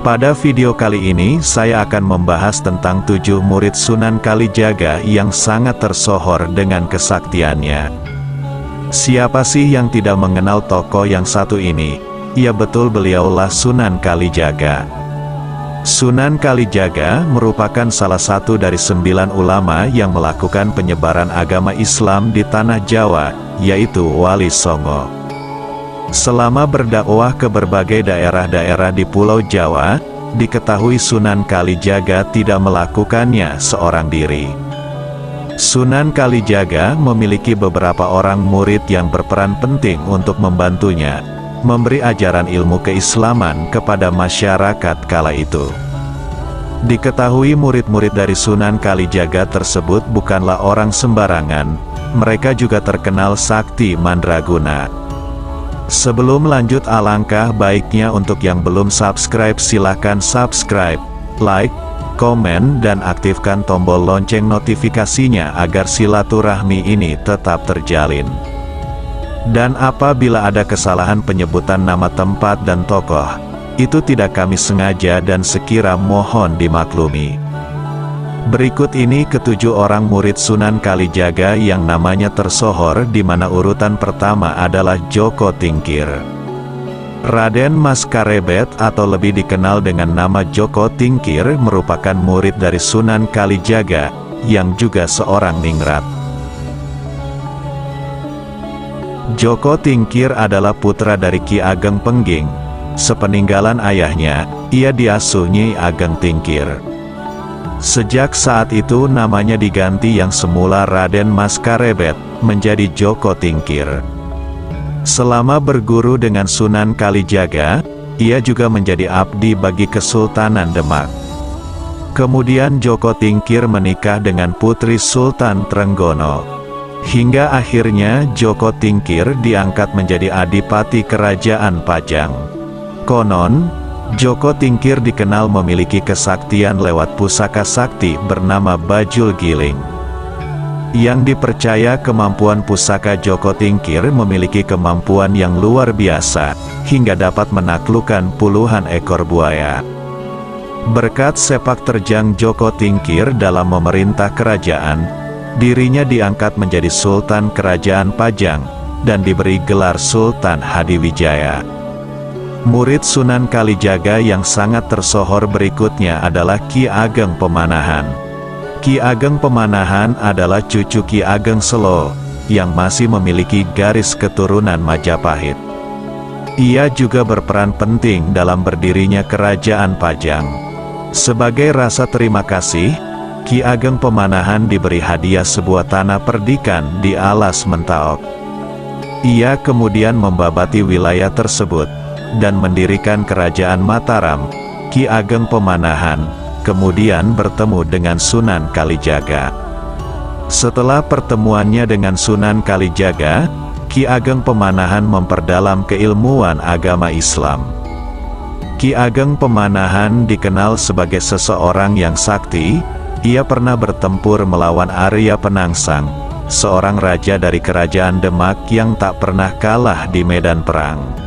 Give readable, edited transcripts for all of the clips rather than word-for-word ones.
Pada video kali ini saya akan membahas tentang 7 murid Sunan Kalijaga yang sangat tersohor dengan kesaktiannya. Siapa sih yang tidak mengenal tokoh yang satu ini? Ya betul, beliaulah Sunan Kalijaga. Sunan Kalijaga merupakan salah satu dari 9 ulama yang melakukan penyebaran agama Islam di tanah Jawa, yaitu Wali Songo. Selama berdakwah ke berbagai daerah-daerah di Pulau Jawa, diketahui Sunan Kalijaga tidak melakukannya seorang diri. Sunan Kalijaga memiliki beberapa orang murid yang berperan penting untuk membantunya, memberi ajaran ilmu keislaman kepada masyarakat kala itu. Diketahui murid-murid dari Sunan Kalijaga tersebut bukanlah orang sembarangan, mereka juga terkenal sakti mandraguna. Sebelum lanjut, alangkah baiknya untuk yang belum subscribe silahkan subscribe, like, komen, dan aktifkan tombol lonceng notifikasinya agar silaturahmi ini tetap terjalin. Dan apabila ada kesalahan penyebutan nama tempat dan tokoh, itu tidak kami sengaja dan sekira mohon dimaklumi. Berikut ini ke-7 orang murid Sunan Kalijaga yang namanya tersohor, di mana urutan pertama adalah Joko Tingkir. Raden Mas Karebet atau lebih dikenal dengan nama Joko Tingkir merupakan murid dari Sunan Kalijaga, yang juga seorang ningrat. Joko Tingkir adalah putra dari Ki Ageng Pengging. Sepeninggalan ayahnya, ia diasuh Nyi Ageng Tingkir. Sejak saat itu namanya diganti yang semula Raden Mas Karebet, menjadi Joko Tingkir. Selama berguru dengan Sunan Kalijaga, ia juga menjadi abdi bagi Kesultanan Demak. Kemudian Joko Tingkir menikah dengan putri Sultan Trenggono. Hingga akhirnya Joko Tingkir diangkat menjadi adipati Kerajaan Pajang. Konon, Joko Tingkir dikenal memiliki kesaktian lewat pusaka sakti bernama Bajul Giling. Yang dipercaya kemampuan pusaka Joko Tingkir memiliki kemampuan yang luar biasa, hingga dapat menaklukkan puluhan ekor buaya. Berkat sepak terjang Joko Tingkir dalam memerintah kerajaan, dirinya diangkat menjadi Sultan Kerajaan Pajang, dan diberi gelar Sultan Hadiwijaya. Murid Sunan Kalijaga yang sangat tersohor berikutnya adalah Ki Ageng Pemanahan. Ki Ageng Pemanahan adalah cucu Ki Ageng Selo, yang masih memiliki garis keturunan Majapahit. Ia juga berperan penting dalam berdirinya Kerajaan Pajang. Sebagai rasa terima kasih, Ki Ageng Pemanahan diberi hadiah sebuah tanah perdikan di Alas Mentaok. Ia kemudian membabati wilayah tersebut, dan mendirikan Kerajaan Mataram. Ki Ageng Pemanahan kemudian bertemu dengan Sunan Kalijaga. Setelah pertemuannya dengan Sunan Kalijaga, Ki Ageng Pemanahan memperdalam keilmuan agama Islam. Ki Ageng Pemanahan dikenal sebagai seseorang yang sakti. Ia pernah bertempur melawan Arya Penangsang, seorang raja dari Kerajaan Demak yang tak pernah kalah di medan perang.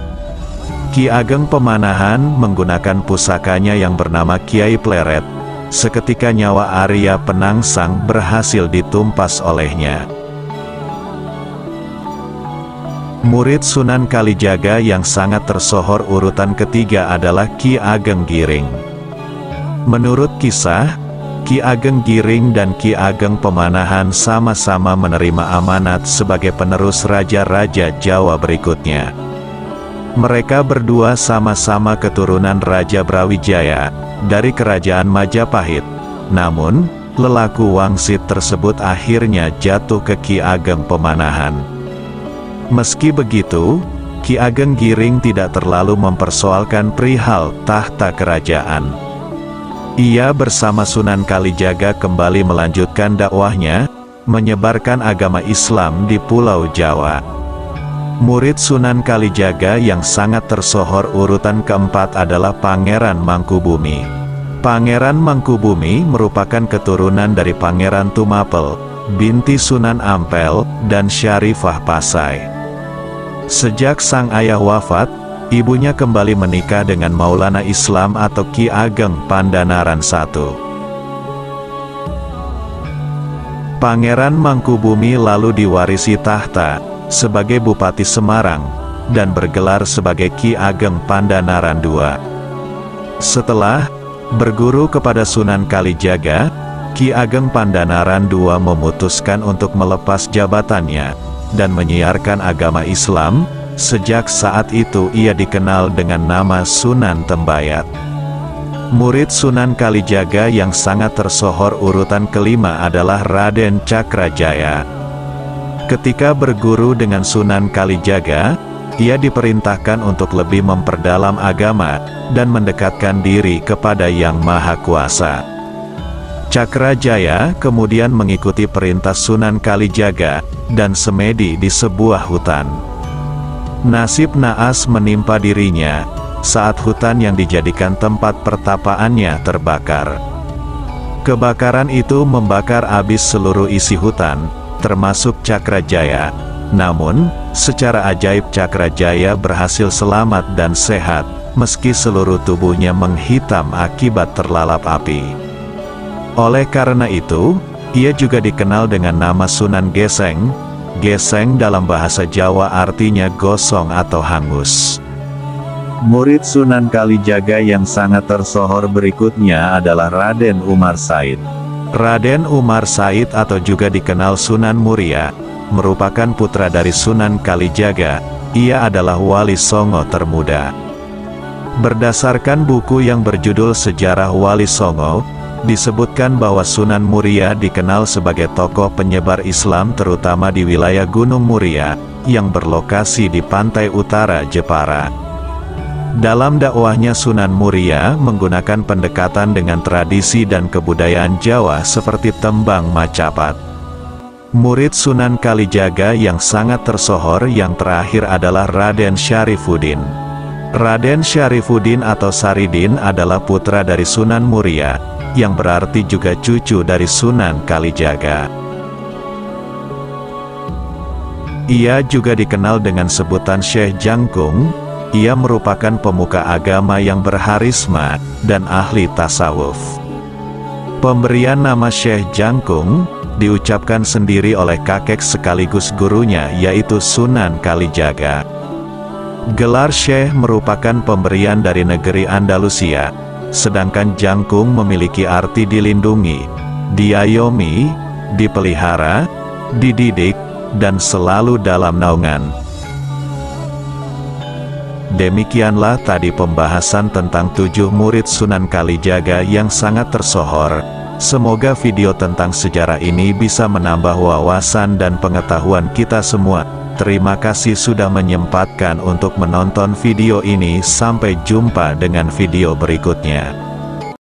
Ki Ageng Pemanahan menggunakan pusakanya yang bernama Kiai Pleret. Seketika nyawa Arya Penangsang berhasil ditumpas olehnya. Murid Sunan Kalijaga yang sangat tersohor urutan ketiga adalah Ki Ageng Giring. Menurut kisah, Ki Ageng Giring dan Ki Ageng Pemanahan sama-sama menerima amanat sebagai penerus raja-raja Jawa berikutnya. Mereka berdua sama-sama keturunan Raja Brawijaya, dari Kerajaan Majapahit. Namun, lelaku wangsit tersebut akhirnya jatuh ke Ki Ageng Pemanahan. Meski begitu, Ki Ageng Giring tidak terlalu mempersoalkan perihal tahta kerajaan. Ia bersama Sunan Kalijaga kembali melanjutkan dakwahnya, menyebarkan agama Islam di Pulau Jawa. Murid Sunan Kalijaga yang sangat tersohor urutan keempat adalah Pangeran Mangkubumi. Pangeran Mangkubumi merupakan keturunan dari Pangeran Tumapel, binti Sunan Ampel, dan Syarifah Pasai. Sejak sang ayah wafat, ibunya kembali menikah dengan Maulana Islam atau Ki Ageng Pandanaran I. Pangeran Mangkubumi lalu diwarisi tahta sebagai Bupati Semarang dan bergelar sebagai Ki Ageng Pandanaran II. Setelah berguru kepada Sunan Kalijaga, Ki Ageng Pandanaran II memutuskan untuk melepas jabatannya dan menyiarkan agama Islam. Sejak saat itu ia dikenal dengan nama Sunan Tembayat. Murid Sunan Kalijaga yang sangat tersohor urutan kelima adalah Raden Cakrajaya. Ketika berguru dengan Sunan Kalijaga, ia diperintahkan untuk lebih memperdalam agama dan mendekatkan diri kepada Yang Maha Kuasa. Cakrajaya kemudian mengikuti perintah Sunan Kalijaga dan semedi di sebuah hutan. Nasib naas menimpa dirinya saat hutan yang dijadikan tempat pertapaannya terbakar. Kebakaran itu membakar habis seluruh isi hutan, termasuk Cakrajaya. Namun, secara ajaib Cakrajaya berhasil selamat dan sehat, meski seluruh tubuhnya menghitam akibat terlalap api. Oleh karena itu, ia juga dikenal dengan nama Sunan Geseng. Geseng dalam bahasa Jawa artinya gosong atau hangus. Murid Sunan Kalijaga yang sangat tersohor berikutnya adalah Raden Umar Said. Raden Umar Said atau juga dikenal Sunan Muria, merupakan putra dari Sunan Kalijaga. Ia adalah Wali Songo termuda. Berdasarkan buku yang berjudul Sejarah Wali Songo, disebutkan bahwa Sunan Muria dikenal sebagai tokoh penyebar Islam terutama di wilayah Gunung Muria, yang berlokasi di pantai utara Jepara. Dalam dakwahnya Sunan Muria menggunakan pendekatan dengan tradisi dan kebudayaan Jawa seperti tembang macapat. Murid Sunan Kalijaga yang sangat tersohor yang terakhir adalah Raden Syarifuddin. Raden Syarifuddin atau Saridin adalah putra dari Sunan Muria, yang berarti juga cucu dari Sunan Kalijaga. Ia juga dikenal dengan sebutan Syekh Jangkung. Ia merupakan pemuka agama yang berharisma dan ahli tasawuf. Pemberian nama Syekh Jangkung diucapkan sendiri oleh kakek sekaligus gurunya yaitu Sunan Kalijaga. Gelar Syekh merupakan pemberian dari negeri Andalusia, sedangkan Jangkung memiliki arti dilindungi, diayomi, dipelihara, dididik, dan selalu dalam naungan. Demikianlah tadi pembahasan tentang 7 murid Sunan Kalijaga yang sangat tersohor. Semoga video tentang sejarah ini bisa menambah wawasan dan pengetahuan kita semua. Terima kasih sudah menyempatkan untuk menonton video ini. Sampai jumpa dengan video berikutnya.